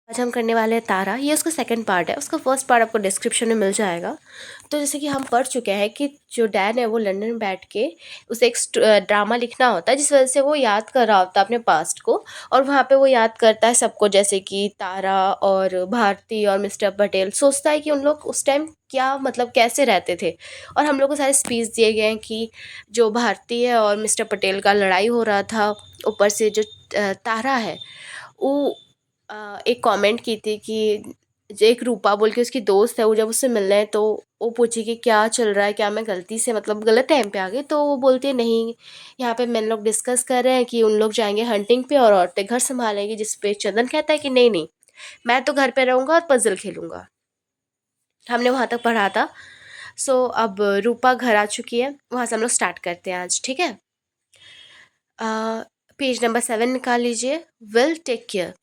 आज हम करने वाले हैं तारा। ये उसका सेकंड पार्ट है। उसका फर्स्ट पार्ट आपको डिस्क्रिप्शन में मिल जाएगा। तो जैसे कि हम पढ़ चुके हैं कि जो डैन है वो लंदन में बैठ के उसे एक ड्रामा लिखना होता है, जिस वजह से वो याद कर रहा होता है अपने पास्ट को। और वहाँ पे वो याद करता है सबको, जैसे कि तारा और भारती और मिस्टर पटेल। सोचता है कि उन लोग उस टाइम क्या मतलब कैसे रहते थे। और हम लोग को सारे स्पीच दिए गए हैं कि जो भारती है और मिस्टर पटेल का लड़ाई हो रहा था। ऊपर से जो तारा है वो एक कमेंट की थी कि जो एक रूपा बोल के उसकी दोस्त है, वो जब उससे मिलने हैं तो वो पूछी कि क्या चल रहा है, क्या मैं गलती से मतलब गलत टाइम पे आ गई। तो वो बोलती है नहीं, यहाँ पे मैंने लोग डिस्कस कर रहे हैं कि उन लोग जाएंगे हंटिंग पे और औरतें घर संभालेंगी। जिस पे चंदन कहता है कि नहीं नहीं, मैं तो घर पे रहूंगा और पजल खेलूंगा। हमने वहां तक पढ़ा था। सो अब रूपा घर आ चुकी है, वहां से हम लोग स्टार्ट करते हैं आज, ठीक है। पेज नंबर 7 निकाल लीजिए। Will take care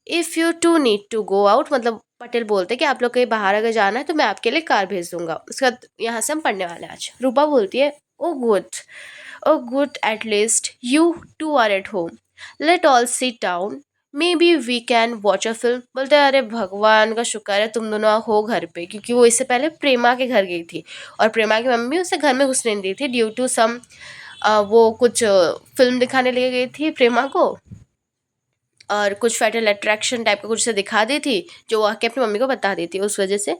if you two need to go out. मतलब पटेल बोलते हैं कि आप लोग कहीं बाहर अगर जाना है तो मैं आपके लिए कार भेज दूंगा। उसके बाद यहाँ से हम पढ़ने वाले हैं आज। रूपा बोलती है oh good, oh good, at least you two are at home, let all sit down, maybe we can watch a film. बोलते हैं अरे भगवान का शुक्र है तुम दोनों हो घर पे, क्योंकि वो इससे पहले प्रेमा के घर गई थी और प्रेमा की मम्मी उसे घर में घुसने नहीं दी थी ड्यू टू सम वो कुछ फिल्म दिखाने ले गई थी प्रेमा को, और कुछ फैटल अट्रैक्शन टाइप का कुछ से दिखा दी थी जो वो आके अपनी मम्मी को बता दी थी उस वजह से।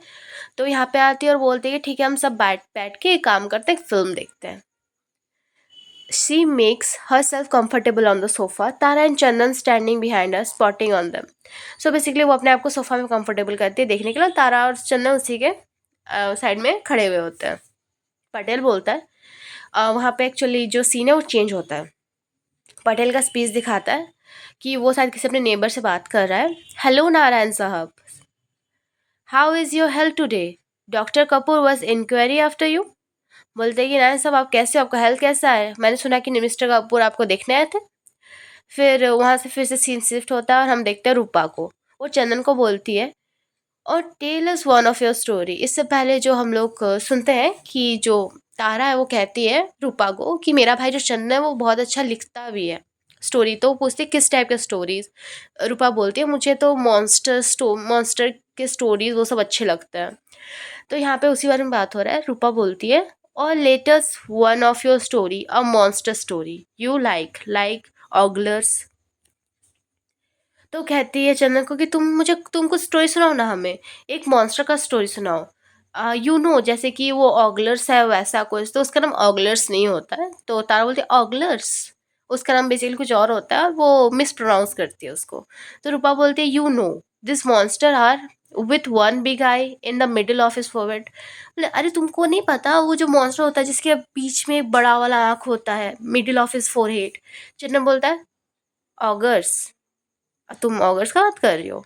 तो यहाँ पे आती है और बोलती है कि ठीक है हम सब बैठ बैठ के एक काम करते हैं, फिल्म देखते हैं। She makes her self comfortable on the sofa, Tara and Chandan standing behind her spotting on them. So basically वो अपने आप को सोफा में कंफर्टेबल करती है देखने के लिए, तारा और चंदन उसी के साइड में खड़े हुए होते हैं। पटेल बोलता है वहाँ पे एक्चुअली जो सीन है वो चेंज होता है। पटेल का स्पीच दिखाता है कि वो शायद किसी अपने नेबर से बात कर रहा है। हेलो नारायण साहब, how is your health today, doctor Kapoor was inquiry after you. बोलते हैं कि नारायण साहब आप कैसे हो, आपका हेल्थ कैसा है, मैंने सुना कि मिस्टर कपूर आपको देखने आए थे। फिर वहाँ से फिर से सीन शिफ्ट होता है और हम देखते हैं रूपा को। वो चंदन को बोलती है और tell us one of your story. इससे पहले जो हम लोग सुनते हैं कि जो तारा है वो कहती है रूपा को कि मेरा भाई जो चंदन है वो बहुत अच्छा लिखता भी है स्टोरी। तो वो पूछती है किस टाइप के स्टोरीज। रूपा बोलती है मुझे तो मॉन्स्टर के स्टोरीज वो सब अच्छे लगते हैं। तो यहाँ पे उसी बारे में बात हो रहा है। रूपा बोलती है और latest one of your story a monster story you like oglers. तो कहती है चंदन को कि तुम कुछ स्टोरी सुनाओ ना हमें, एक मॉन्स्टर का स्टोरी सुनाओ। जैसे कि वो ऑगलर्स है वैसा कुछ। तो उसका नाम ऑगलर्स नहीं होता है। तो तारा बोलती है ऑगलर्स, उसका नाम बेसिकली कुछ और होता है और वो मिस प्रोनाउंस करती है उसको। तो रूपा बोलती है this monster are with one big eye in the middle of his forehead. बोले अरे तुमको नहीं पता वो जो मॉन्स्टर होता है जिसके बीच में एक बड़ा वाला आँख होता है, मिडिल ऑफ हिज फोरहेड। चंदन बोलता है ऑगर्स, तुम ऑगर्स का बात कर रही हो।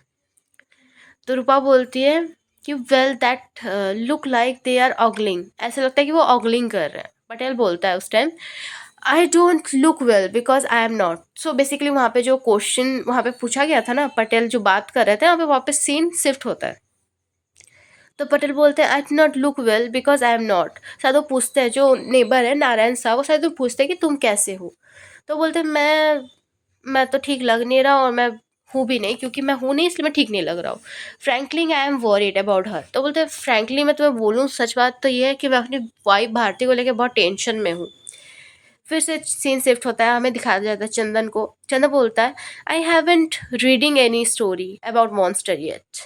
तो रूपा बोलती है कि well that look like they are ogling, ऐसा लगता है कि वो ऑगलिंग कर रहे हैं। पटेल बोलता है उस time I don't look well because I am not. So basically वहाँ पे जो क्वेश्चन वहाँ पे पूछा गया था ना, पटेल जो बात कर रहे थे, वहाँ पे वापस सीन शिफ्ट होता है। तो पटेल बोलते हैं I do not look well because I am not. शायद वो पूछते हैं, जो नेबर है नारायण साहब, वो शायद वो पूछते हैं कि तुम कैसे हो। तो बोलते हैं मैं तो ठीक लग नहीं रहा और मैं हूँ भी नहीं, क्योंकि मैं हूँ नहीं इसलिए मैं ठीक नहीं लग रहा हूँ। Frankly I am worried about her. तो बोलते हैं फ्रैंकली मैं तुम्हें बोलूँ सच बात तो ये है कि मैं अपनी वाइफ भारती को लेकर बहुत टेंशन में हूँ। फिर से सीन शिफ्ट होता है, हमें दिखाया जाता है चंदन को। चंदन बोलता है I haven't reading any story about monster yet.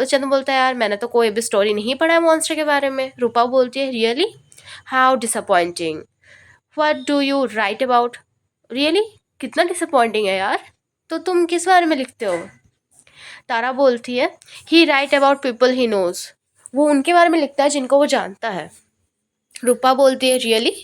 Chandan बोलता है यार मैंने तो कोई भी स्टोरी नहीं पढ़ा है मॉन्स्टर के बारे में। रूपा बोलती है really, how disappointing, what do you right about. Really, कितना डिसअपॉइंटिंग है यार, तो तुम किस बारे में लिखते हो। तारा बोलती है he write about people he knows, वो उनके बारे में लिखता है जिनको वो जानता है। रूपा बोलती है रियली,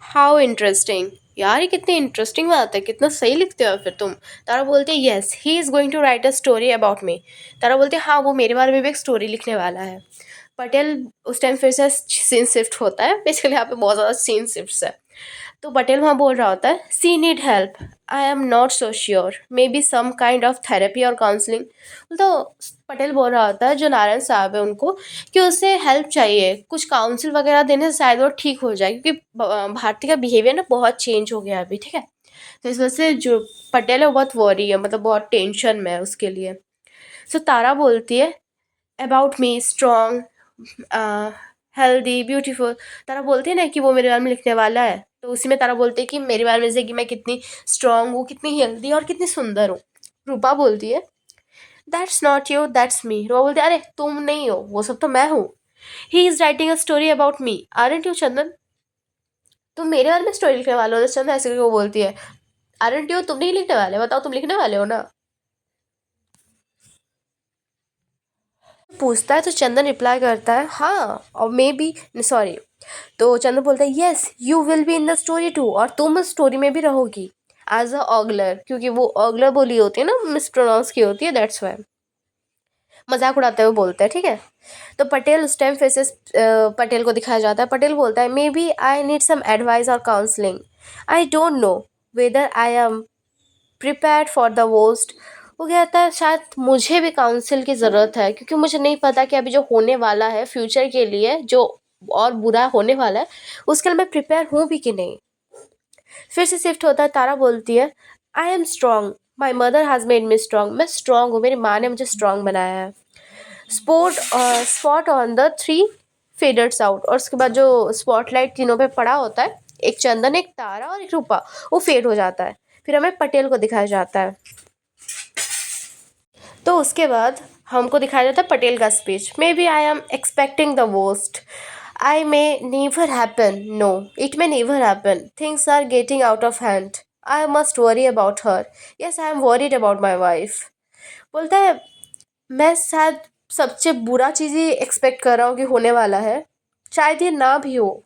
हाउ इंटरेस्टिंग, यार ये कितनी इंटरेस्टिंग बात है, कितना सही लिखते हो फिर तुम। तारा बोलती है yes he is going to write a story about me. Tara बोलती है हाँ वो मेरे बारे में भी एक स्टोरी लिखने वाला है। पटेल उस टाइम फिर से सीन शिफ्ट होता है। बेसिकली यहाँ पे बहुत ज़्यादा सीन शिफ्ट है। तो पटेल वहाँ बोल रहा होता है she need help, I am not so sure, maybe some kind of therapy और काउंसलिंग। तो पटेल बोल रहा होता है जो नारायण साहब है उनको कि उसे हेल्प चाहिए, कुछ काउंसिल वगैरह देने से शायद वो ठीक हो जाए, क्योंकि भारती का बिहेवियर ना बहुत चेंज हो गया है अभी, ठीक है। तो इस वजह से जो पटेल है वो बहुत वरी है, मतलब बहुत टेंशन में है उसके लिए। सो तारा बोलती है about me strong, healthy, beautiful. Tara बोलती है ना कि वो मेरे बारे में लिखने वाला है, तो उसी में तारा बोलती है कि मेरे बारे में से कि मैं कितनी स्ट्रॉन्ग हूँ, कितनी हेल्दी और कितनी सुंदर हूँ। रूपा बोलती है that's not you, that's me. Rupa बोलती है अरे तुम नहीं हो, वो सब तो मैं हूँ। He is writing a story about me, aren't you Chandan? तुम मेरे बारे में स्टोरी लिखने वाले हो? चंदन ऐसे करके वो बोलती है आरंट यू, तुम नहीं लिखने वाले? बताओ, तुम लिखने वाले हो ना? पूछता है तो चंदन रिप्लाई करता है हाँ, और मे बी, सॉरी, तो चंदन बोलता है yes you will be in the story too, और तुम उस स्टोरी में भी रहोगी एज अ ऑगलर, क्योंकि वो ऑगलर बोली होती है ना, मिस प्रोनाउंस की होती है, दैट्स वाई। मजाक उड़ाते हुए बोलते हैं, ठीक है। तो पटेल उस टाइम फेसेस पटेल को दिखाया जाता है। पटेल बोलता है maybe I need some advice और counselling, I don't know whether I am prepared for the worst. वो कहता है शायद मुझे भी काउंसिल की ज़रूरत है, क्योंकि मुझे नहीं पता कि अभी जो होने वाला है फ्यूचर के लिए, जो और बुरा होने वाला है, उसके लिए मैं प्रिपेयर हूँ भी कि नहीं। फिर से शिफ्ट होता है। तारा बोलती है I am strong, my mother has made me strong. मैं स्ट्रॉन्ग हूँ, मेरी माँ ने मुझे स्ट्रॉन्ग बनाया है। Spot on the three faders out, और उसके बाद जो स्पॉटलाइट तीनों पे पड़ा होता है, एक चंदन, एक तारा और एक रूपा, वो फेड हो जाता है। फिर हमें पटेल को दिखाया जाता है। तो उसके बाद हमको दिखाया जाता है पटेल का speech. Maybe I am expecting the worst, I may never happen, no it may never happen, things are getting out of hand, I must worry about her, yes I am worried about my wife. बोलता है मैं शायद सबसे बुरा चीज़ ही expect कर रहा हूँ कि होने वाला है, शायद ये ना भी हो,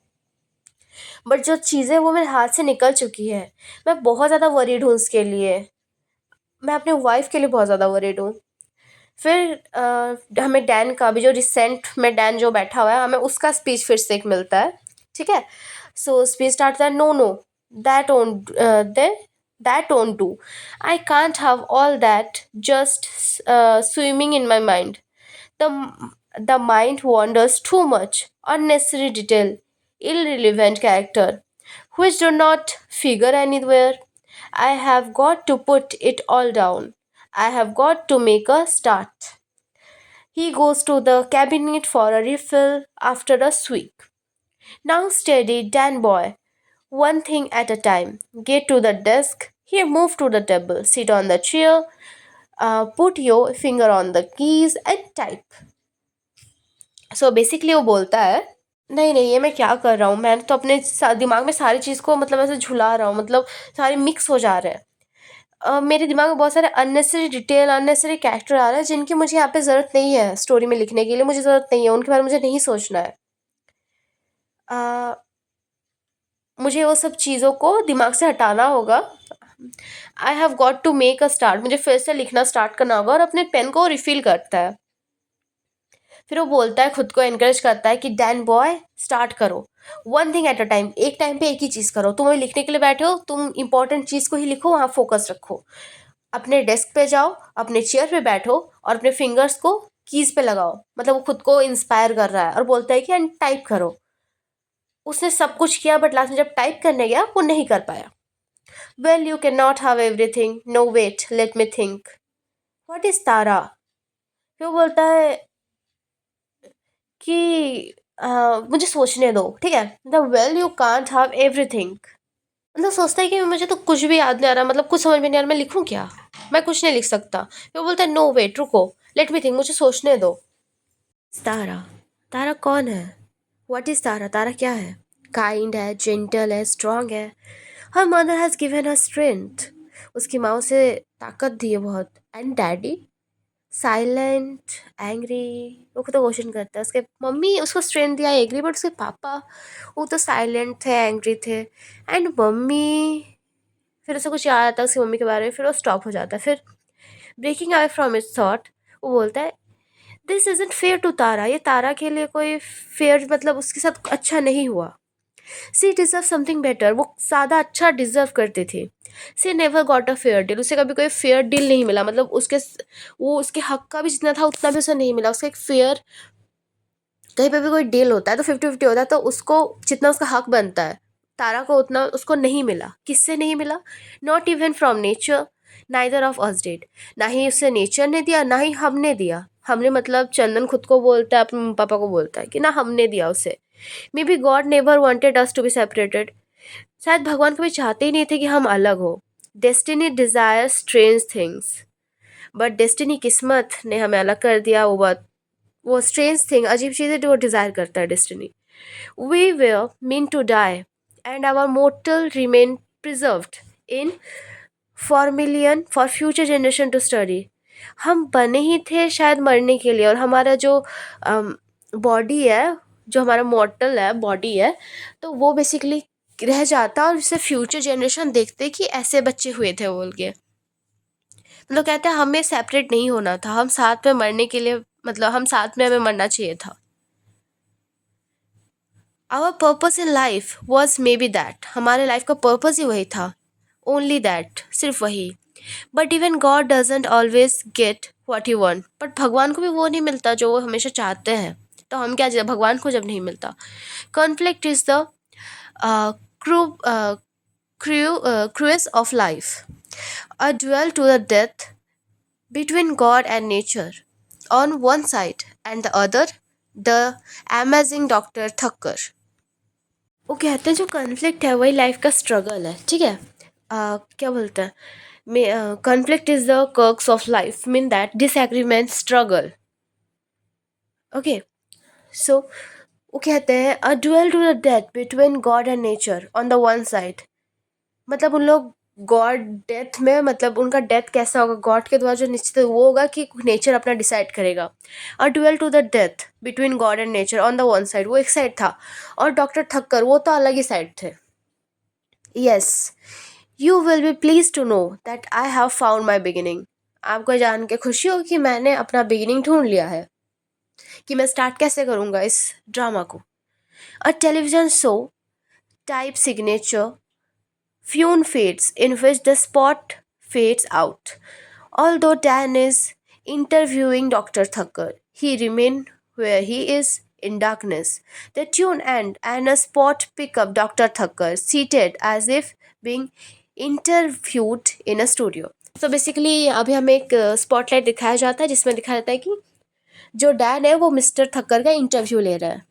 बट जो चीज़ें वो मेरे हाथ से निकल चुकी है, मैं बहुत ज़्यादा वरीड हूँ उसके लिए, मैं अपने वाइफ के लिए बहुत ज़्यादा वरीड हूँ। फिर हमें डैन का भी, जो रिसेंट में डैन जो बैठा हुआ है, हमें उसका स्पीच फिर से एक मिलता है, ठीक है। सो स्पीच स्टार्ट होता है no no that own they that own do, I can't have all that just swimming in my mind, the the mind wanders too much, unnecessary detail, irrelevant character which do not figure anywhere. I have got to put it all down, I have got to make a start. He goes to the cabinet for a refill after a sweep. Now steady, Dan boy. One thing at a time. Get to the desk. Here, move to the table. Sit on the chair. Put your finger on the keys and type. So basically वो बोलता है नहीं नहीं, ये मैं क्या कर रहा हूँ, मैं तो अपने दिमाग में सारी चीज़ को मतलब ऐसे झुला रहा हूँ, मतलब सारे मिक्स हो जा रहे हैं। मेरे दिमाग में बहुत सारे अननेसेसरी डिटेल, अननेसेसरी कैरेक्टर आ रहे हैं, जिनकी मुझे यहाँ पे ज़रूरत नहीं है, स्टोरी में लिखने के लिए मुझे ज़रूरत नहीं है, उनके बारे में मुझे नहीं सोचना है। अ, मुझे वो सब चीज़ों को दिमाग से हटाना होगा। I have got to make a start, मुझे फिर से लिखना स्टार्ट करना होगा, और अपने पेन को रिफिल करता है। फिर वो बोलता है, खुद को एनकरेज करता है कि डैन बॉय स्टार्ट करो, one thing at a time, एक टाइम पे एक ही चीज़ करो। तुम अभी लिखने के लिए बैठे हो, तुम इंपॉर्टेंट चीज़ को ही लिखो, वहाँ फोकस रखो। अपने डेस्क पे जाओ, अपने चेयर पे बैठो, और अपने फिंगर्स को कीज पे लगाओ। मतलब वो खुद को इंस्पायर कर रहा है और बोलता है कि एंड टाइप करो। उसने सब कुछ किया, बट लास्ट में जब टाइप करने गया वो नहीं कर पाया। Well you can not have everything, no wait let me think, what is Tara. फिर वो बोलता है कि मुझे सोचने दो, ठीक है। The well you can't have everything, मतलब सोचता है कि मुझे तो कुछ भी याद नहीं आ रहा, मतलब कुछ समझ में नहीं आ रहा, मैं लिखूं क्या, मैं कुछ नहीं लिख सकता। फिर वो बोलता है नो वेट, रुको, लेट मी थिंक, मुझे सोचने दो। तारा, तारा कौन है? व्हाट इज तारा, तारा क्या है? काइंड है, जेंटल है, स्ट्रांग है, her mother has given her strength, उसकी माँ उसे ताकत दी है बहुत। एंड डैडी साइलेंट, एंग्री, वो तो क्वेश्चन करता है, उसके मम्मी उसको स्ट्रेंथ दिया, एग्री, बट उसके पापा वो तो साइलेंट थे, एंग्री थे। एंड मम्मी, फिर उसे कुछ याद आता है उसकी मम्मी के बारे में, फिर वो स्टॉप हो जाता है। फिर breaking away from its thought, वो बोलता है this isn't fair to Tara, ये तारा के लिए कोई फेयर, मतलब उसके साथ अच्छा नहीं हुआ। सी डिजर्व समथिंग बेटर, वो ज़्यादा अच्छा डिजर्व करती थी। She never got a fair deal, उसे कभी कोई फेयर डील नहीं मिला, मतलब उसके वो उसके हक का भी जितना था उतना भी उसे नहीं मिला। उसका एक फेयर, कहीं पे भी कोई डील होता है तो 50-50 होता है, तो उसको जितना उसका हक बनता है तारा को उतना उसको नहीं मिला। किससे नहीं मिला? Not even from nature, neither of us did. ना ही उससे नेचर ने दिया, ना ही हमने दिया। हमने मतलब चंदन खुद को बोलता है, अपने मम्मी पापा को बोलता है कि ना हमने दिया उसे। Maybe God never wanted us to be separated. शायद भगवान कभी चाहते ही नहीं थे कि हम अलग हो। Destiny desire strange things, but destiny किस्मत ने हमें अलग कर दिया। वो स्ट्रेंज थिंग, अजीब चीज़ें जो डिज़ायर करता है destiny. We were meant to die, and our mortal remain preserved in formilion for future generation to study. हम बने ही थे शायद मरने के लिए, और हमारा जो बॉडी है, जो हमारा मॉर्टल है बॉडी है, तो वो बेसिकली रह जाता और उससे फ्यूचर जनरेशन देखते कि ऐसे बच्चे हुए थे बोल के। मतलब कहते हैं हमें सेपरेट नहीं होना था, हम साथ में मरने के लिए, मतलब हम साथ में हमें मरना चाहिए था। Our purpose in life was maybe that, हमारे लाइफ का पर्पस ही वही था। ओनली दैट, सिर्फ वही। But even God doesn't always get what you want, but भगवान को भी वो नहीं मिलता जो वो हमेशा चाहते हैं। तो हम क्या भगवान को जब नहीं मिलता। Conflict is the crux crux of life, a duel to the death between God and nature on one side and the other the amazing Dr. Thakkar। वो कहते हैं जो कॉन्फ्लिक्ट है वही लाइफ का स्ट्रगल है, ठीक है। क्या बोलते हैं, conflict is the crux of life, mean that disagreement struggle. Okay, so वो कहते हैं a duel to the death between God and nature on the one side, मतलब उन लोग गॉड डेथ में, मतलब उनका डेथ कैसा होगा, गॉड के द्वारा जो निश्चित वो होगा कि नेचर अपना डिसाइड करेगा। A duel to the death between God and nature on the one side, वो एक साइड था, और डॉक्टर ठक्कर वो तो अलग ही साइड थे। Yes, you will be please to know that I have found my beginning. आपको जान के खुशी हो कि मैंने अपना बिगिनिंग ढूंढ लिया है, कि मैं स्टार्ट कैसे करूँगा इस ड्रामा को। A television show type signature Fume fades in which the spot fades out. Although Dan is interviewing Dr. Thakkar, he remains where he is in darkness. The tune end and a spot pick up Dr. Thakkar seated as if being interviewed in a studio. So basically अभी हमें एक spotlight दिखाया जाता है जिसमें दिखाया जाता है कि जो डैन है वो मिस्टर थक्कर का इंटरव्यू ले रहा है,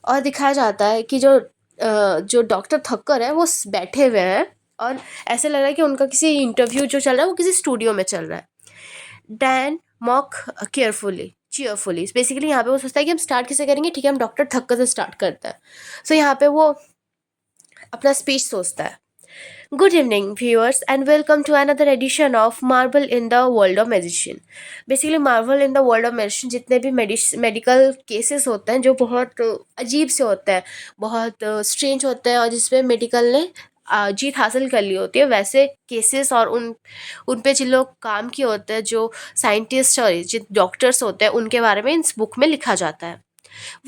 और दिखाया जाता है कि जो डॉक्टर थक्कर है वो बैठे हुए हैं, और ऐसे लग रहा है कि उनका किसी इंटरव्यू जो चल रहा है वो किसी स्टूडियो में चल रहा है। Dan mock carefully cheerfully, basically यहाँ पे वो सोचता है कि हम स्टार्ट कैसे करेंगे, ठीक है हम डॉक्टर थक्कर से स्टार्ट करते हैं। सो यहाँ पे वो अपना स्पीच सोचता है। Good evening, viewers, and welcome to another edition of Marvel in the World of Medicine. Basically, Marvel in the World of Medicine जितने भी मेडिकल केसेस होते हैं जो बहुत अजीब से होते हैं, बहुत स्ट्रेंज होते हैं, और जिसमें मेडिकल ने जीत हासिल कर ली होती है, वैसे केसेस और उन पे जिन लोग काम किए होते हैं, जो साइंटिस्ट और जिन डॉक्टर्स होते हैं, उनके बारे में इस बुक में लिखा जाता है।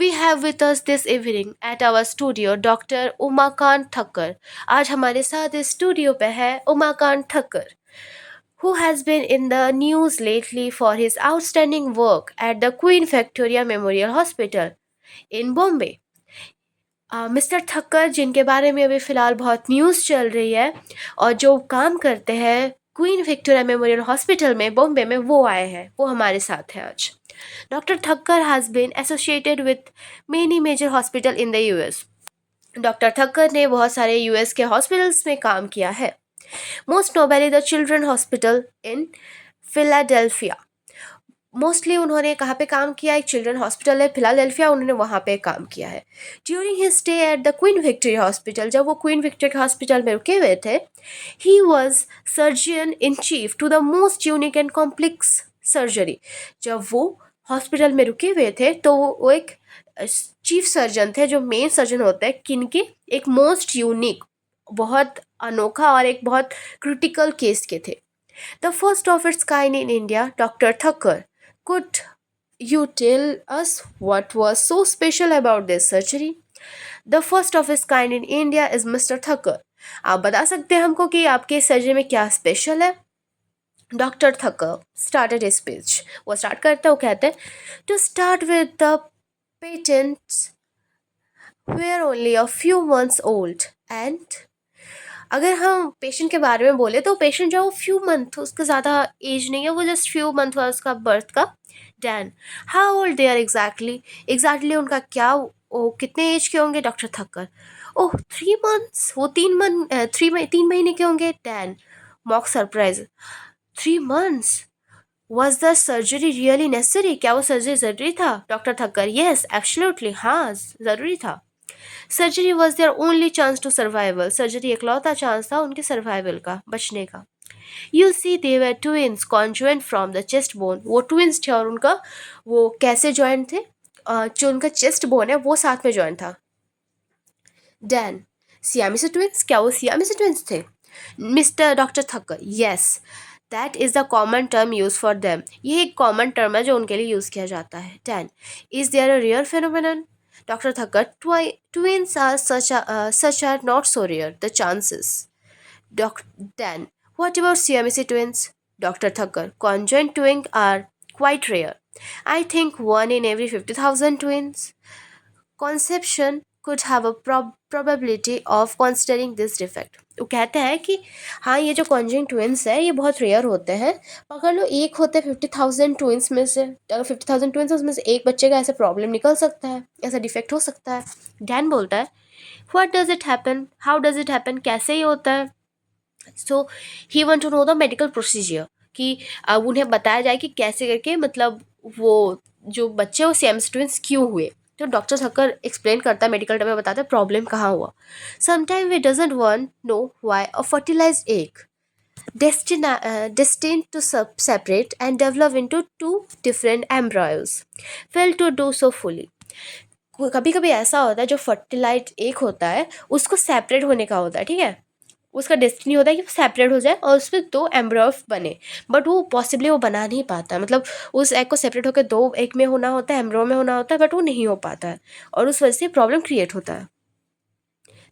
We have with us this evening at our studio Dr. Umakant Thakkar. आज हमारे साथ इस स्टूडियो पे है Umakant Thakkar, who has been in the news lately for his outstanding work at the Queen Victoria Memorial Hospital in Bombay। Mister Thakkar जिनके बारे में अभी फ़िलहाल बहुत न्यूज़ चल रही है, और जो काम करते हैं क्वीन विक्टोरिया मेमोरियल हॉस्पिटल में बॉम्बे में, वो आए हैं, वो हमारे साथ हैं आज। Doctor Thakkar has been associated with many major hospital in the US. Doctor Thakkar ने बहुत सारे यूएस के हॉस्पिटल्स में काम किया है। Most notably the children hospital in Philadelphia. Mostly उन्होंने कहाँ पे काम किया, एक चिल्ड्रन हॉस्पिटल है फिलाडेल्फिया, उन्होंने वहाँ पे काम किया है। During his stay at the Queen Victoria hospital, जब वो क्वीन विक्टोरिया हॉस्पिटल में रुके हुए थे, he was surgeon in chief to the most unique and complex surgery. जब वो हॉस्पिटल में रुके हुए थे तो वो एक चीफ सर्जन थे, जो मेन सर्जन होते हैं किनके, एक मोस्ट यूनिक, बहुत अनोखा और एक बहुत क्रिटिकल केस के थे। The first of its kind in India, doctor Thakkar. Could you tell us what was so special about this surgery? The first of its kind in India is Mr. Thakkar। आप बता सकते हैं हमको कि आपके surgery में क्या स्पेशल है? Doctor Thakkar started his speech, वो स्टार्ट करते हैं, वो कहते हैं to start with the patients were only a few months old and अगर हम पेशेंट के बारे में बोले तो पेशेंट जो फ्यू मंथ, उसका ज़्यादा एज नहीं है, वो जस्ट फ्यू मंथ हुआ उसका बर्थ का। Dan, how old they are exactly, exactly उनका क्या, वो कितने एज के होंगे? डॉक्टर थक्कर, ओह 3 मंथ्स, वो 3 महीने के होंगे। Dan, mock surprise, 3 months, was the surgery really necessary, क्या वो सर्जरी ज़रूरी था? डॉक्टर थक्कर, येस एब्सोल्युटली, हाँ ज़रूरी था। Surgery was their only chance to survival, surgery एकलौता चांस था उनके सर्वाइवल का, बचने का। You see they were twins conjoined from the chest bone, वो ट्विंस थे और उनका वो कैसे ज्वाइंट थे? जो उनका चेस्ट बोन है वो साथ में ज्वाइंट था। डैन, सियामिसी ट्विंस, क्या वो सियामिसी ट्विंस थे? Mister doctor Thakkar, yes that is the common term use for them, ये एक कॉमन टर्म है जो उनके लिए यूज़ किया जाता है। Dan, is there a real phenomenon? Dr. Thakkar, twins are such are not so rare. The chances. Dan, what about Siamese twins? Dr. Thakkar, conjoined twins are quite rare. I think one in every 50,000 twins. Conception could have a probability of considering this defect. वो कहते हैं कि हाँ, ये जो कॉन्जिंग twins है ये बहुत रेयर होते हैं। अगर लो एक होते हैं 50,000 ट्विंस में से, अगर 50,000 ट्विंस उसमें से एक बच्चे का ऐसा प्रॉब्लम निकल सकता है, ऐसा डिफेक्ट हो सकता है। डैन बोलता है, what does it happen, how does it happen, कैसे ये होता है? So he want to know the medical procedure, कि अब उन्हें बताया जाए कि कैसे करके, मतलब वो जो बच्चे वो सेम्स ट्विंस क्यों हुए। तो डॉक्टर थक्कर एक्सप्लेन करता है, मेडिकल टर्म में बताता है प्रॉब्लम कहाँ हुआ। Sometime we doesn't want know why a fertilized egg destined to separate and develop into two different embryos fail to do so fully. कभी कभी ऐसा होता है जो फर्टिलाइज्ड एग होता है उसको सेपरेट होने का होता है, ठीक है, उसका डेस्टिनी होता है कि वो सेपरेट हो जाए और उसमें दो एम्ब्रॉय बने, बट वो पॉसिबली वो बना नहीं पाता है, मतलब उस एग को सेपरेट होकर दो एग में होना होता है, एम्ब्रॉय में होना होता है, बट वो नहीं हो पाता है और उस वजह से प्रॉब्लम क्रिएट होता है।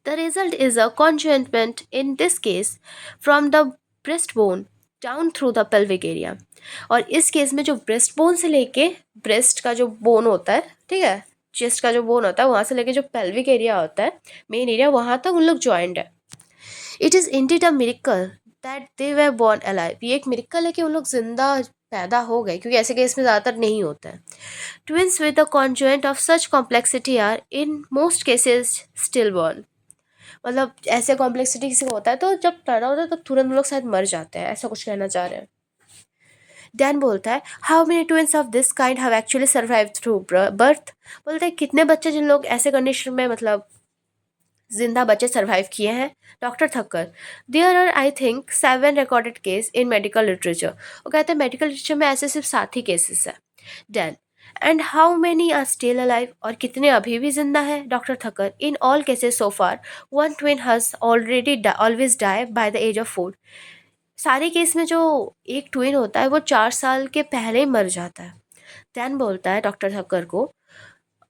The result is a conjoinment in this case from the breast bone down through the pelvic area, और इस केस में जो ब्रेस्ट बोन से लेके, ब्रेस्ट का जो बोन होता है, ठीक है, चेस्ट का जो बोन होता है वहाँ से लेके जो पेल्विक एरिया होता है, मेन एरिया, वहाँ तक उन लोग ज्वाइंट है। It is indeed a miracle that they were born alive, ये एक मिरेकल है कि उन लोग जिंदा पैदा हो गए, क्योंकि ऐसे केस में ज़्यादातर नहीं होता है। Twins with the conjoined of such complexity are in most cases stillborn, मतलब ऐसे कॉम्प्लेक्सिटी किसी को होता है तो जब पैदा होता है तो तुरंत लोग शायद मर जाते हैं, ऐसा कुछ कहना चाह रहे हैं। डैन बोलता है, how many twins of this kind have actually survive through birth, बोलते हैं कितने बच्चे जिन लोग ऐसे कंडीशन में, मतलब जिंदा बच्चे सर्वाइव किए हैं? Doctor Thakkar, there are I think 7 recorded case in medical literature, वो कहते हैं मेडिकल लिटरेचर में ऐसे सिर्फ 7 ही केसेस है। Dan, and how many are still alive, और कितने अभी भी जिंदा है? Doctor Thakkar, in all cases so far one twin has already always die by the age of 4, सारे केस में जो एक ट्विन होता है वो 4 साल के पहले ही मर जाता है। डैन बोलता है डॉक्टर थक्कर को,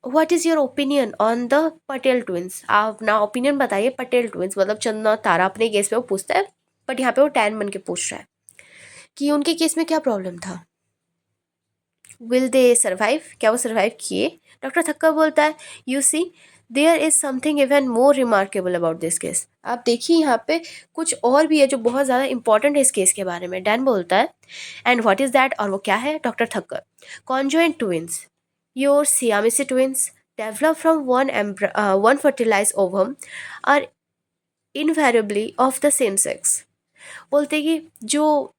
what is your opinion on the Patel twins, आप अपना ओपिनियन बताइए पटेल ट्विंस, मतलब चंदना तारा अपने केस में वो पूछता है, बट यहाँ पे वो टैन बन के पूछ रहा है कि उनके केस में क्या प्रॉब्लम था, विल दे सर्वाइव, क्या वो सर्वाइव किए? डॉक्टर थक्का बोलता है, you see there is something even more remarkable about this case, आप देखिए यहाँ पे कुछ और भी है जो बहुत ज़्यादा इंपॉर्टेंट है इस केस के बारे में। डैन बोलता है, एंड व्हाट इज़ दैट, और वो क्या है? Doctor Thakkar, conjoined twins, your Siamese twins develop from one fertilized ovum are invariably of the same sex। बोलते हैं कि जो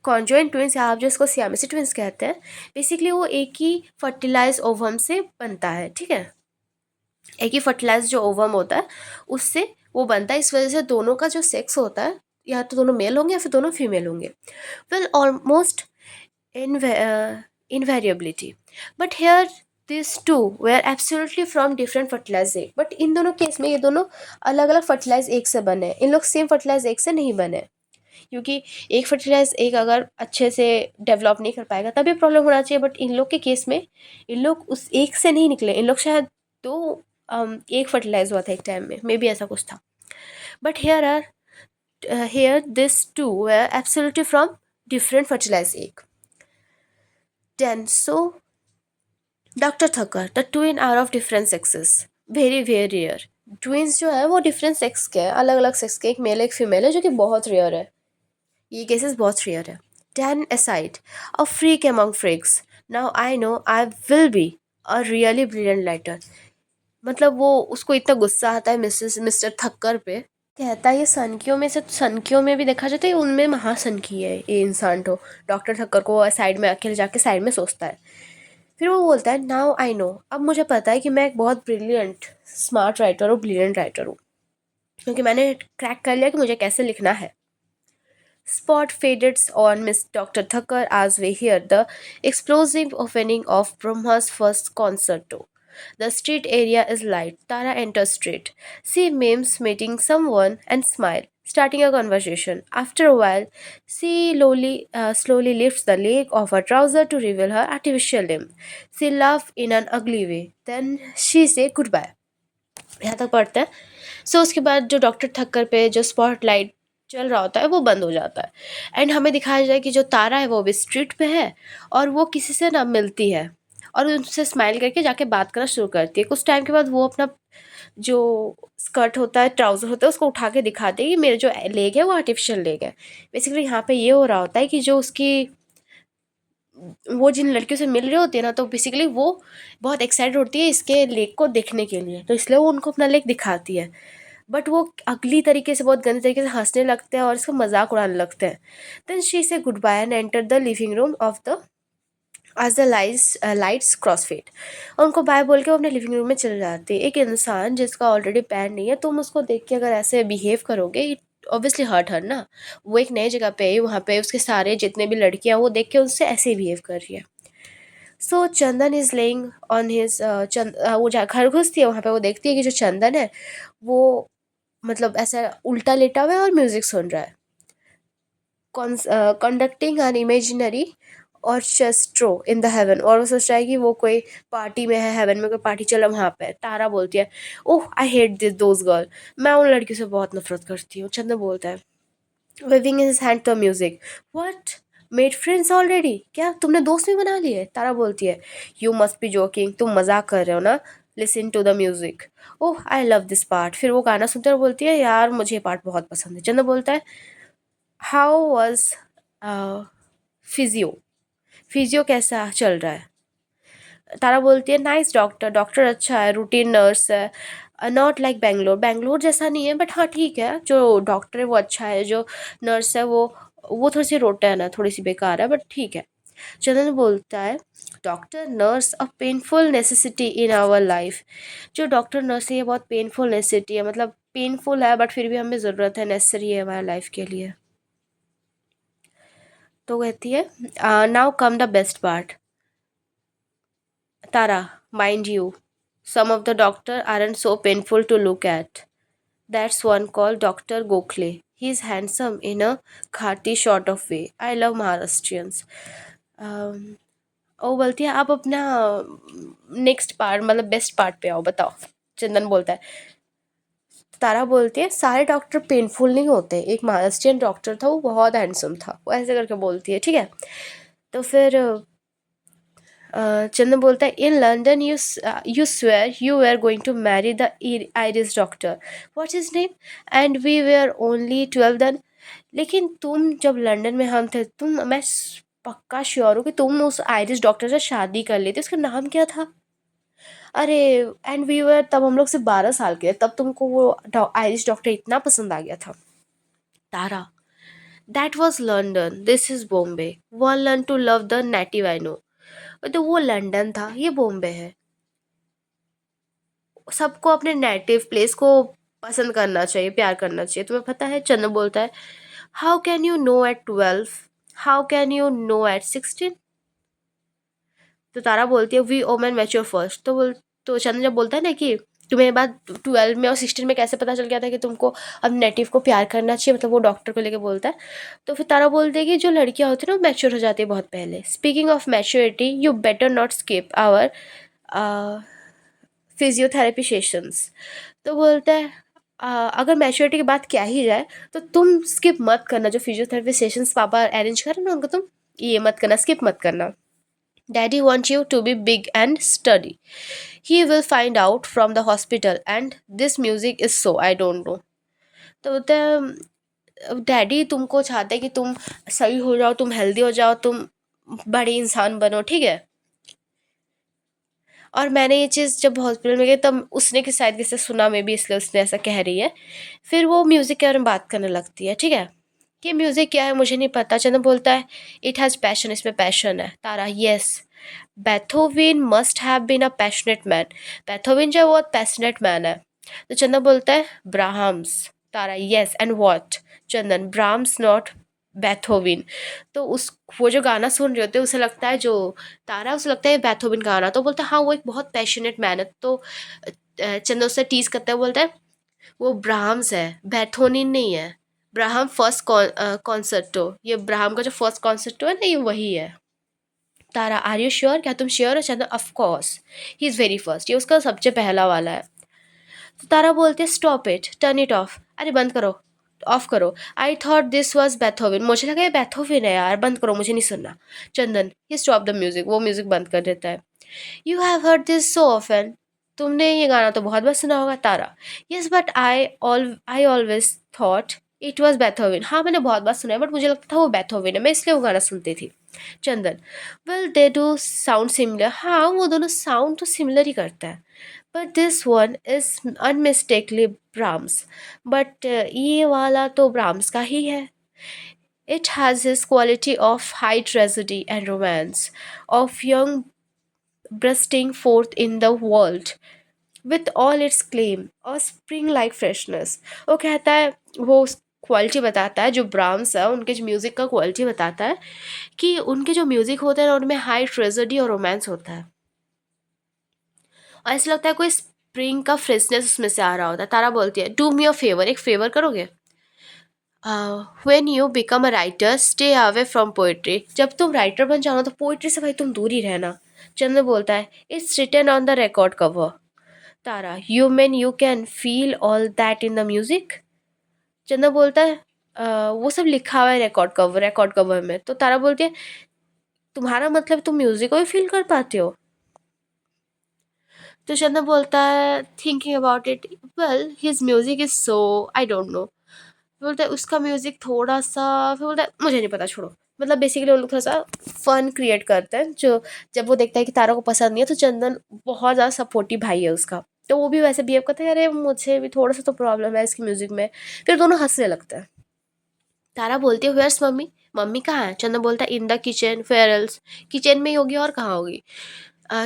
कॉन्जॉइंट ट्विंस, या आप जो इसको सियामेसी ट्विंस कहते हैं, बेसिकली वो एक ही फर्टिलाइज ओवम से बनता है, ठीक है, एक ही फर्टिलाइज जो ओवम होता है उससे वो बनता है, इस वजह से दोनों का जो सेक्स होता है या तो दोनों मेल होंगे या फिर दोनों फीमेल होंगे, well almost invariability, but here these two were absolutely from different fertilized egg, but इन दोनों केस में ये दोनों अलग अलग फर्टिलाइज एग से बने, इन लोग सेम फर्टिलाइज एग से नहीं बने, क्योंकि एक फर्टिलाइज एग अगर अच्छे से डेवलप नहीं कर पाएगा तभी प्रॉब्लम होना चाहिए, बट इन लोग के केस में इन लोग उस एक से नहीं निकले, इन लोग शायद दो एक फर्टिलाइज हुआ था एक टाइम में, मे बी ऐसा कुछ था, but here this two were absolutely from different fertilized egg। Then so Dr. Thakkar, the twin are of different sexes, very very rare. Twins जो है वो डिफरेंट सेक्स के हैं, अलग अलग सेक्स के, एक मेल एक फीमेल है, जो कि बहुत रेयर है। ये केसेस बहुत रेयर है। 10 aside, a freak among freaks. Now I know I will be a really brilliant writer. मतलब वो उसको इतना गुस्सा आता है मिस्टर थक्कर पे। कहता है ये सनकियों में से, सनकियों में भी देखा जाए तो ये उनमें महासनकी है ये इंसान। तो डॉक्टर ठक्कर को साइड में अकेले जाके साइड में सोचता है। फिर वो बोलता है नाउ आई नो, अब मुझे पता है कि मैं एक बहुत ब्रिलियंट स्मार्ट राइटर हूँ, ब्रिलियंट राइटर हूँ, क्योंकि मैंने क्रैक कर लिया कि मुझे कैसे लिखना है। Spot faded on Miss Dr. Thakkar as we hear the explosive opening of Brahma's first concerto. The street area is light. Tara enters street. She memes meeting someone and smile, starting a conversation. After a while, she slowly lifts the leg of her trouser to reveal her artificial limb. She laughs in an ugly way. Then she say goodbye. यहाँ तक पढ़ते हैं। उसके बाद जो doctor Thakkar पे जो spotlight चल रहा होता है वो बंद हो जाता है। एंड हमें दिखाया जाए कि जो तारा है वो भी स्ट्रीट पे है और वो किसी से ना मिलती है और उनसे स्माइल करके जाके बात करना शुरू करती है। कुछ टाइम के बाद वो अपना जो स्कर्ट होता है, ट्राउज़र होता है, उसको उठा के दिखाते हैं कि मेरे जो लेग है वो आर्टिफिशियल लेग है। बेसिकली यहाँ पे ये हो रहा होता है कि जो उसकी वो जिन लड़कियों से मिल रही होती है ना, तो बेसिकली वो बहुत एक्साइटेड होती है इसके लेक को देखने के लिए, तो इसलिए वो उनको अपना लेक दिखाती है। बट वो अगली तरीके से, बहुत गंदे तरीके से हंसने लगते हैं और इसका मजाक उड़ाने लगते हैं। Then she say goodbye and enter the living room of the age the lights crossfade. और उनको बाय बोल के वो अपने लिविंग रूम में चले जाते हैं। एक इंसान जिसका ऑलरेडी पैर नहीं है, तुम उसको देख के अगर ऐसे बिहेव करोगे, इट ऑब्वियसली हर्ट हर ना। वो एक नई जगह पे है, वहाँ पे उसके सारे जितने भी लड़कियाँ वो देख के उससे ऐसे ही बिहेव कर रही है। सो चंदन इज लेइंग ऑन हिज वो घर घुसती है वहाँ पे, वो देखती है कि जो चंदन है वो मतलब ऐसा उल्टा लेटा हुआ है और म्यूजिक सुन रहा है, conducting an imaginary orchestra in the heaven. और वो सोच रहा है कि वो कोई पार्टी में है, हेवन में कोई पार्टी चल रहा है वहाँ पे। तारा बोलती है oh I hate this those girl, मैं उन लड़कियों से बहुत नफरत करती हूँ। चंदन बोलता है waving his hand to music. What? Made friends already? क्या तुमने दोस्त भी बना लिए? तारा बोलती है You must be joking. तुम मजाक कर रहे हो ना? Listen to the music. Oh, I love this part. फिर वो गाना सुनते हुए बोलती है यार मुझे ये पार्ट बहुत पसंद है। चंदा बोलता है How was फिजियो? फिजियो कैसा चल रहा है? तारा बोलती है नाइस डॉक्टर, डॉक्टर अच्छा है, रूटीन नर्स है, नॉट लाइक बेंगलोर, बेंगलोर जैसा नहीं है बट हाँ ठीक है, जो डॉक्टर है वो अच्छा है, जो नर्स है वो थोड़ी सी रोटा है ना, थोड़ी सी बेकार है बट ठीक है। चंदन बोलता है doctor nurse a painful necessity in our life. जो डॉक्टर नर्स है ये बहुत पेनफुल नेसेसिटी है, मतलब पेनफुल है बट फिर भी हमें ज़रूरत है, नेसेसरी है हमारे लाइफ के लिए। तो कहती है now come the best part. Tara, mind you, some of the doctor aren't so painful to look at. That's one called Dr. Gokhale. He's handsome in a khati sort of way. I love Maharashtrians. Um, वो बोलती है आप अपना next part मतलब best part पे आओ, बताओ। चंदन बोलता है। तारा बोलती है सारे डॉक्टर पेनफुल नहीं होते, एक महाराष्ट्रियन डॉक्टर था वो बहुत हैंडसम था, वो ऐसे करके बोलती है। ठीक है, तो फिर चंदन बोलता है in London you swear you were going to marry the Irish doctor, what's his name, and we were only 12 then. लेकिन तुम जब लंदन में हम थे, मैं पक्का श्योर हूँ कि तुम उस आयरिश डॉक्टर से शादी कर लेते। उसका नाम क्या था? अरे एंड वी वर, तब हम लोग सिर्फ 12 साल के, तब तुमको वो आयरिश डॉक्टर इतना पसंद आ गया था। Tara that was London, this is Bombay, one learn to love the native I know. तो वो लंदन था, ये बॉम्बे है। सबको अपने नेटिव प्लेस को पसंद करना चाहिए, प्यार करना चाहिए, तुम्हें पता है। चंदन बोलता है how can you know at 12, how can you know at 16। तो तारा बोलती है वी ओमेन मैच्योर फर्स्ट। तो चंदन जब बोलता है ना कि तुम्हें बात 12 में और 16 में कैसे पता चल गया था कि तुमको अब नेटिव को प्यार करना चाहिए, मतलब वो डॉक्टर को लेके बोलता है। तो फिर तारा बोलती है कि जो लड़कियां होती है ना वो मैच्योर हो जाती है बहुत पहले। Speaking of maturity you better not skip our physiotherapy sessions. तो बोलता है अगर मैच्योरिटी की बात क्या ही जाए तो तुम स्किप मत करना, जो फिजियोथेरेपी सेशंस पापा अरेंज कर रहे ना उनको तुम ये मत करना, स्किप मत करना। Daddy wants you to be big and sturdy. He will find out from the hospital and this music is so I don't know. तो बोलते हैं डैडी तुमको चाहते हैं कि तुम सही हो जाओ, तुम हेल्दी हो जाओ, तुम बड़ी इंसान बनो, ठीक है। और मैंने ये चीज़ जब हॉस्पिटल में गई तब उसने कि शायद किसी सुना में भी, इसलिए उसने ऐसा कह रही है। फिर वो म्यूज़िक के बारे में बात करने लगती है, ठीक है। कि म्यूज़िक क्या है मुझे नहीं पता। चंदन बोलता है इट हैज़ पैशन, इसमें पैशन है। Tara yes, Beethoven must have been a passionate man. Beethoven जो है वो बहुत पैशनेट मैन है। तो चंदन बोलता है Brahms. Tara yes and what. Chandan Brahms not Beethoven. तो उस वो जो गाना सुन रहे होते हैं उसे लगता है जो तारा, उसे लगता है बेथोवन का गाना। तो बोलता है हाँ वो एक बहुत पैशनेट मैन है। तो चंदन उससे टीज करता है, बोलता है वो ब्राह्म्स है, बेथोनिन नहीं है। ब्राह्म फर्स्ट कॉन्सर्टो, ये ब्राह्म का जो फर्स्ट कॉन्सर्टो है ना, ये वही है। तारा आर यू श्योर, क्या तुम श्योर हो। Chandan of course, he is very first, ये उसका सबसे पहला वाला है। तो तारा बोलती है stop it, turn it of, अरे बंद करो, ऑफ करो। I thought this was Beethoven, मुझे लगा ये बेथोवन है यार, बंद करो, मुझे नहीं सुनना। Chandan he stop the music, वो म्यूजिक बंद कर देता है। You have heard this so often, तुमने ये गाना तो बहुत बार सुना होगा। Tara yes but I always thought it was Beethoven, हाँ मैंने बहुत बार सुना है बट मुझे लगता था वो बेथोवन है, मैं इसलिए वो गाना सुनती थी। Chandan well they do sound similar, हाँ वो दोनों साउंड तो सिमिलर ही करता है। But this one is unmistakably Brahms, but ये वाला तो ब्राह्म्स का ही है। It has his quality of high tragedy and romance, of young bursting forth in the world with all its claim और spring like freshness। वो कहता है, वो क्वालिटी बताता है जो ब्राह्म्स है उनके जो म्यूज़िक का क्वालिटी बताता है कि उनके जो म्यूज़िक होते हैं उनमें हाई ट्रेजेडी और रोमांस होता है, और ऐसा लगता है कोई स्प्रिंग का फ्रेशनेस उसमें से आ रहा होता है। तारा बोलती है डू मी अ फेवर, एक फेवर करोगे। When you become a writer stay away from poetry, जब तुम राइटर बन जाओ ना तो पोइट्री से भाई तुम दूर ही रहना। चंद्र बोलता है it's written on the record cover. Tara you mean you can feel all that in the music. Chandra बोलता है वो सब लिखा हुआ है रिकॉर्ड कवर में। तो तारा बोलती है तुम्हारा मतलब तुम म्यूजिक को भी फील कर पाते हो। तो चंद्र बोलता है thinking about it, well his music is so I don't no. बोलता है उसका म्यूजिक थोड़ा सा, फिर बोलता है मुझे नहीं पता छोड़ो। मतलब बेसिकली वो लोग थोड़ा सा फन क्रिएट करते हैं, जो जब वो देखता है कि तारा को पसंद नहीं है तो चंदन बहुत ज़्यादा सपोर्टिव भाई है उसका, तो वो भी वैसे बिहेव करता है अरे मुझे भी थोड़ा सा तो प्रॉब्लम है इसकी म्यूजिक में। फिर दोनों हंसने लगते हैं। तारा बोलती है वेयर्स मम्मी, मम्मी कहाँ है। चंदन बोलता है in the kitchen, where else, kitchen में ही होगी और कहाँ होगी।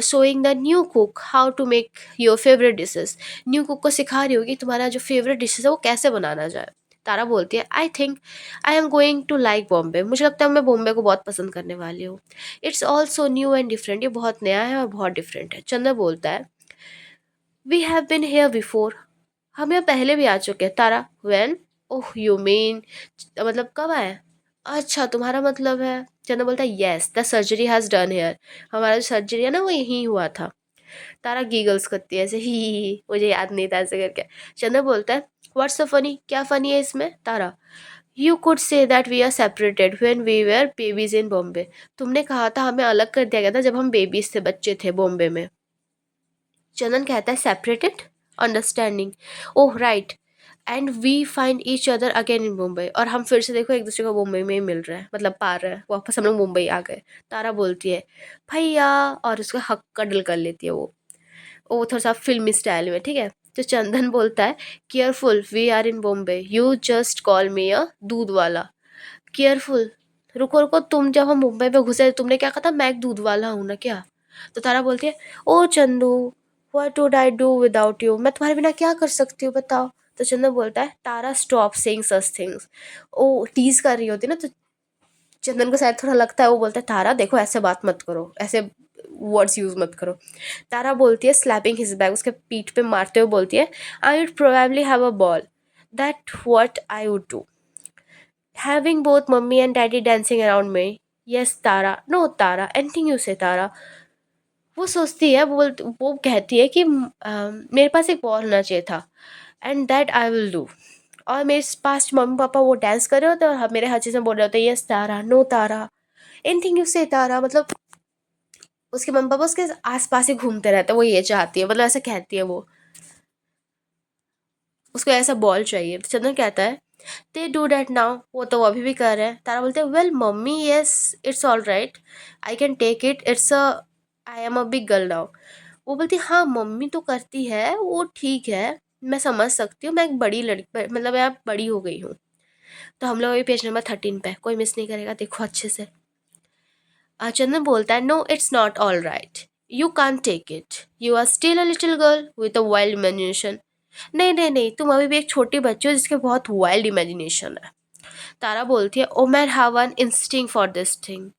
Showing the new cook how to make your favourite dishes, new cook को सिखा रही होगी तुम्हारा जो फेवरेट डिशेस है वो कैसे बनाना जाए। तारा बोलती है I think I am going to like Bombay, मुझे लगता है मैं बॉम्बे को बहुत पसंद करने वाली हूँ। It's also new and different, ये बहुत नया है और बहुत डिफरेंट है। चंद्र बोलता है we have been here before, हम यहाँ पहले भी आ चुके हैं। Tara when, oh you mean, मतलब कब आए। अच्छा तुम्हारा मतलब है। चंद्र बोलता है yes the surgery has done here, हमारा जो सर्जरी है ना वो यहीं हुआ था। तारा गीगल्स करती है ऐसे ही मुझे याद नहीं था ऐसे करके। चंद्र बोलता है व्हाट्स सो फनी, क्या फनी है इसमें। Tara you could say that we are separated when we were babies in Bombay, तुमने कहा था हमें अलग कर दिया गया था जब हम बेबीज थे, बच्चे थे बॉम्बे में। चंदन कहता है separated understanding, oh right, and we find each other again in Mumbai, और हम फिर से देखो एक दूसरे को मुंबई में ही मिल रहे हैं, मतलब पा रहे हैं, वापस हम लोग मुंबई आ गए। तारा बोलती है भैया, और उसका हक कडल कर लेती है वो थोड़ा सा फिल्मी स्टाइल में, ठीक है। तो चंदन बोलता है careful we are in Bombay, you just call me a doodh wala. Careful, रुको रुको, तुम जब हम मुंबई में घुसे तुमने क्या कहा था मैं एक दूध वाला हूँ ना क्या। तो तारा बोलती है oh Chandu what would I do without you, मैं तुम्हारे बिना क्या कर सकती हूँ बताओ। तो चंदू बोलता है तारा स्टॉप सेइंग सच थिंग्स, ओ टीज कर रही होती ना, तो चंदन को शायद थोड़ा लगता है, वो बोलता है तारा देखो ऐसे बात मत करो, ऐसे वर्ड्स यूज मत करो। तारा बोलती है स्लैपिंग हिज बैक, उसके पीठ पे मारते हुए बोलती है I would probably have a ball, that what I would do, having both mummy and daddy dancing around me। yes Tara, no Tara, anything you say तारा। वो सोचती है, वो कहती है कि मेरे पास एक बॉल होना चाहिए था and that I will do, और मेरे पास मम्मी पापा वो डांस कर रहे होते और मेरे हर चीज़ में बोल रहे होते yes Tara, no Tara, anything you say Tara. मतलब उसके मम्मी पापा उसके आसपास ही घूमते रहते हैं, वो ये चाहती है, मतलब ऐसा कहती है वो, उसको ऐसा बॉल चाहिए। तो चंदन कहता है दे डू डैट नाउ, वो तो अभी भी कर रहे हैं। तारा बोलते हैं well mummy yes it's all right, I can take it, it's a I am a big girl now. वो बोलती हाँ मम्मी तो करती है, वो ठीक है, मैं समझ सकती हूँ, मैं एक बड़ी लड़की, मतलब मैं अब बड़ी हो गई हूँ। तो हम लोग अभी पेज नंबर 13 पे, कोई मिस नहीं करेगा, देखो अच्छे से। चंदन बोलता है no it's not all right, you can't take it, you are still a little girl with a wild imagination. नहीं नहीं नहीं, तुम अभी भी एक छोटी बच्ची हो जिसके बहुत वाइल्ड इमेजिनेशन है। तारा बोलती है oh man have an instinct for this thing.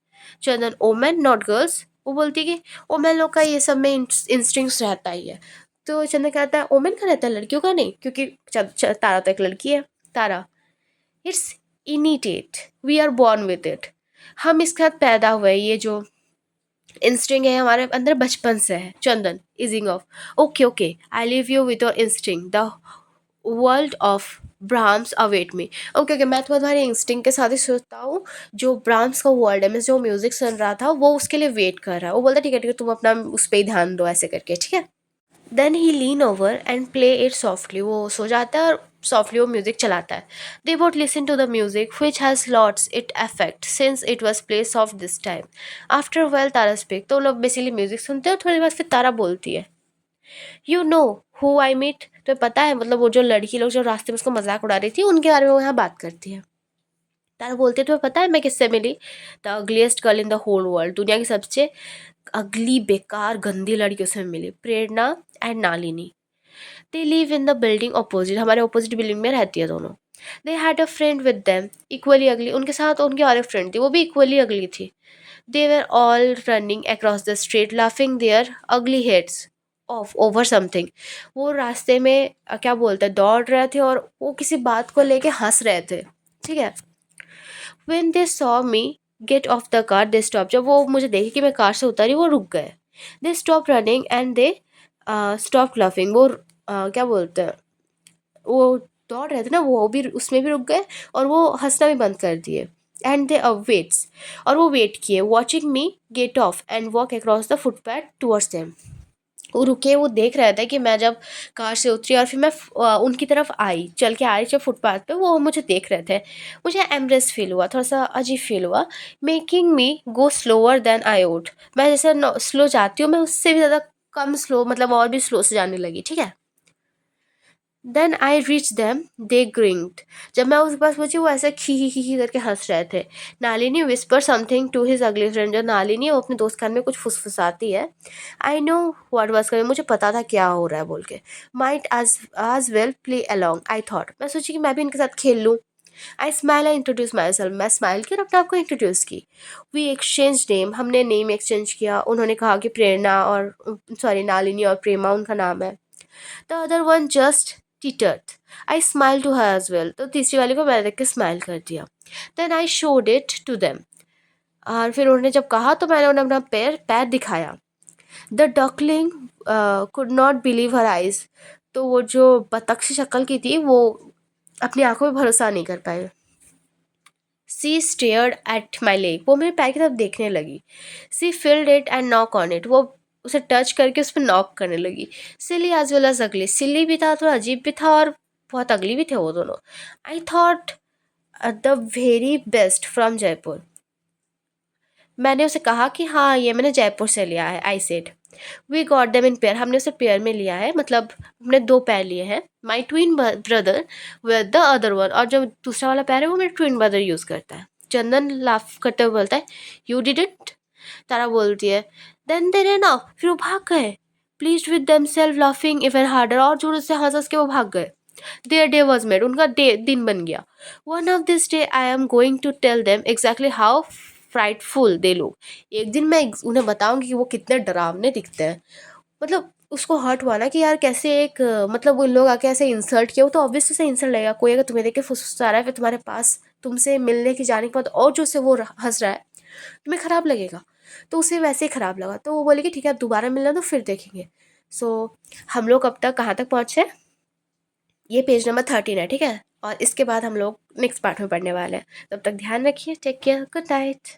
Chandan oh man not girls, वो बोलती है कि ओ मैन लोग का ये सब में इंस्टिंक्ट्स रहता ही है। तो चंदन कहता है ओमेन का रहता है, लड़कियों का नहीं, क्योंकि तारा तो एक लड़की है। Tara it's innate, we are born with it, हम इसके साथ पैदा हुए, ये जो इंस्टिंग है हमारे अंदर बचपन से है। Chandan easing off okay okay I leave you with your instinct, the world of Brahms await me. Okay okay, मैं तुम्हारे इंस्टिंग के साथ ही सोचता हूँ, जो ब्राह्म्स का वर्ल्ड है, मैं जो म्यूजिक सुन रहा था वो उसके लिए वेट कर रहा है। वो बोलता ठीक है तुम अपना उस पर ही ध्यान दो, ऐसे करके ठीक है। Then he lean over and play it softly, वो सो जाता है और सॉफ्टली वो म्यूजिक चलाता है। They both listen to the music which has lots it affect since it was play soft this time. After well Tara speak, तो लोग बेसिकली म्यूजिक सुनते हैं और थोड़ी बाद फिर तारा बोलती है you know who I meet, तो पता है मतलब वो जो लड़की लोग जो रास्ते में उसको मजाक उड़ा रही थी उनके बारे में वो यहाँ बात करती है। तारा बोलती है तुम्हें पता है मैं किससे मिली, the ugliest girl in the whole world, दुनिया की सबसे अगली बेकार गंदी लड़कियों से मिली, Prerna and Nalini. They live in the building opposite, हमारे अपोजिट बिल्डिंग में रहती है दोनों। They had a friend with them equally ugly, उनके साथ उनकी और एक फ्रेंड थी, वो भी इक्वली अगली थी। They were all running across the street laughing their ugly heads off over something, वो रास्ते में क्या बोलते हैं दौड़ रहे थे और वो किसी बात को लेके हंस रहे थे, ठीक है। When they saw me get off the car, they stopped. जब वो मुझे देखे कि मैं कार से उतरी वो रुक गए। They stopped running and they stopped laughing. वो क्या बोलते हैं, वो दौड़ रहे थे ना, वो भी उसमें भी रुक गए और वो हंसना भी बंद कर दिए। एंड दे वेट्स, और वो वेट किए, watching me gate of and walk across the footpath towards them. वो रुके, वो देख रहे थे कि मैं जब कार से उतरी और फिर मैं उनकी तरफ आई, चल के आई जब फुटपाथ पे, वो मुझे देख रहे थे। मुझे एम्ब्रेस फील हुआ, थोड़ा सा अजीब फील हुआ। Making me go slower than I would, मैं जैसे स्लो जाती हूँ मैं उससे भी ज़्यादा कम स्लो, मतलब और भी स्लो से जाने लगी, ठीक है। Then I reach them they grinned, जब मैं उसके पास पहुंची वो ऐसे खी करके हंस रहे थे। Nalini whisper something to his ugly friend, जो नालिनी है वो अपने दोस्त कान में कुछ फुसफुसाती है। I know what was coming, मुझे पता था क्या हो रहा है बोल के। माइट आज well play along I thought, मैं सोची कि मैं भी इनके साथ खेल लूँ। आई smile, I introduce my self, मैं स्माइल की और अपने आप को इंट्रोड्यूस की। वी एक्सचेंज नेम, हमने नेम एक्सचेंज किया। उन्होंने कहा कि प्रेरणा और सॉरी नालिनी और प्रेमा उनका नाम है। The other one just tittered, I smile to her as well, तो तीसरी वाली को मैंने देख के स्माइल कर दिया। Then I showed it to them, और फिर उन्होंने जब कहा तो मैंने उन्हें अपना पैर पैर दिखाया। The duckling could not believe her eyes, तो वो जो बतख सी शक्ल की थी वो अपनी आंखों में भरोसा नहीं कर पाए। She stared at my leg, वो मेरे पैर की तरफ देखने लगी। She felt it and knock on it, वो उसे टच करके उस पर नॉक करने लगी। सिली एज वेल एज अगली, सिली भी था, थोड़ा अजीब भी था और बहुत अगली भी थे वो दोनों। I thought the very best from Jaipur, मैंने उसे कहा कि हाँ ये मैंने जयपुर से लिया है। I said we got them in pair, हमने उसे पेयर में लिया है, मतलब हमने दो पैर लिए हैं। My twin brother with the other one, और जो दूसरा वाला पैर है वो मेरा ट्विन ब्रदर यूज़ करता है। चंदन लाफ करते हुए बोलता है यू डिडंट, तारा बोलती है देन दे ना, फिर वो भाग गए। Pleased with themselves laughing even harder, और जोर से हंस हंस के वो भाग गए। देयर डे वॉज मेड, उनका डे दिन बन गया। One of this day I am going to tell them exactly how frightful they look, एक दिन मैं उन्हें बताऊंगी कि वो कितने डरावने दिखते हैं। मतलब उसको हर्ट हुआ ना कि यार कैसे एक मतलब वो लोग आके ऐसे इंसल्ट किया, वो तो ऑब्वियसली से इंसल्ट लगेगा। कोई अगर तुम्हें देख के फुसफुसा रहा है फिर तुम्हारे पास तुमसे मिलने की जाने के बाद और जो से वो हंस रहा है, तुम्हें खराब लगेगा। तो उसे वैसे ही खराब लगा, तो वो बोले कि ठीक है अब दोबारा मिलना तो फिर देखेंगे। सो हम लोग अब तक कहाँ तक पहुँचे, ये पेज नंबर 13 है, ठीक है। और इसके बाद हम लोग नेक्स्ट पार्ट में पढ़ने वाले हैं। तब तक ध्यान रखिए, टेक केयर, गुड नाइट।